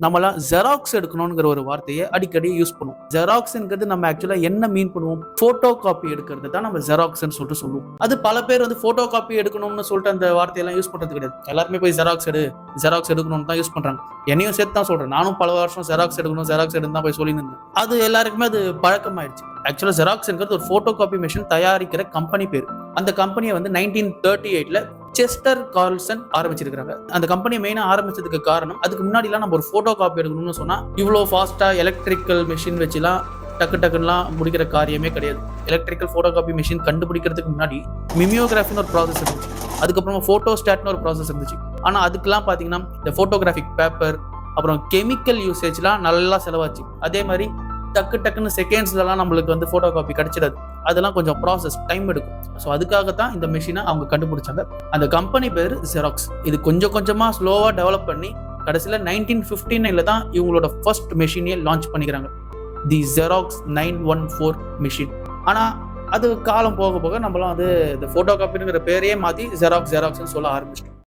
நம்மளாம் ஜெராக்ஸ் எடுக்கணுங்கிற ஒரு வார்த்தையை அடிக்கடி யூஸ் பண்ணுவோம். ஜெராக்ஸ்ங்கிறது நம்ம ஆக்சுவலா என்ன மீன் பண்ணுவோம்? போட்டோ காப்பி எடுக்கிறது தான் நம்ம ஜெராக்ஸ்ன்னு சொல்லிட்டு சொல்லுவோம். அது பல பேர் வந்து போட்டோ காப்பி எடுக்கணும்னு சொல்லிட்டு அந்த வார்த்தையெல்லாம் யூஸ் பண்றது கிடையாது. எல்லாருமே போய் ஜெராக்ஸ் எடுக்கணும்னு தான் யூஸ் பண்றாங்க. என்னையும் சேர்த்து தான் சொல்றேன். நானும் பல வருஷம் ஜெராக்ஸ் எடுன்னு தான் போய் சொல்லி இருந்தேன். அது எல்லாருக்குமே அது பழக்கமாயிடுச்சு. ஆக்சுவலா ஜெராக்ஸ்ங்கிறது ஒரு போட்டோ காப்பி மிஷின் தயாரிக்கிற கம்பெனி பேர். அந்த கம்பெனியை வந்து 1938ல செஸ்டர் கார்ல்சன் ஆரம்பிச்சிருக்காங்க. அந்த கம்பெனி மெயினா ஆரம்பிச்சதுக்கு காரணம், அதுக்கு முன்னாடி எல்லாம் நம்ம ஒரு போட்டோ காப்பி எடுக்கணும்னு சொன்னா இவ்வளோ ஃபாஸ்டா எலக்ட்ரிக்கல் மிஷின் வச்சுலாம் டக்குலாம் முடிக்கிற காரியமே கிடையாது. எலக்ட்ரிக்கல் போட்டோ காப்பி மிஷின் கண்டுபிடிக்கிறதுக்கு முன்னாடி மிமியோகிராஃபின்னு ஒரு ப்ராசஸ் இருந்துச்சு. அதுக்கப்புறமா போட்டோஸ்டாட்னு ஒரு ப்ராசஸ் இருந்துச்சு. ஆனா அதுக்கெல்லாம் பாத்தீங்கன்னா இந்த போட்டோகிராஃபிக் பேப்பர் அப்புறம் கெமிக்கல் யூசேஜ்லாம் நல்லா செலவாச்சு. அதே மாதிரி டக்குன்னு செகண்ட்ஸ்லாம் நம்மளுக்கு வந்து போட்டோ காப்பி கிடைச்சிடாது. அதெல்லாம் கொஞ்சம் ப்ராசஸ் டைம் எடுக்கும். ஸோ அதுக்காகத்தான் இந்த மிஷினை அவங்க கண்டுபிடிச்சாங்க. அந்த கம்பெனி பேர் ஜெராக்ஸ். இது கொஞ்சமா ஸ்லோவா டெவலப் பண்ணி கடைசியில் 1959ல தான் இவங்களோட ஃபர்ஸ்ட் மெஷினையே லான்ச் பண்ணிக்கிறாங்க, தி ஜெராக்ஸ் 914 மிஷின். ஆனா அது காலம் போக நம்மளாம் வந்து இந்த போட்டோ காப்பிங்கிற பேரையே மாத்தி ஜெராக்ஸ்னு சொல்ல ஆரம்பிச்சிட்டோம்.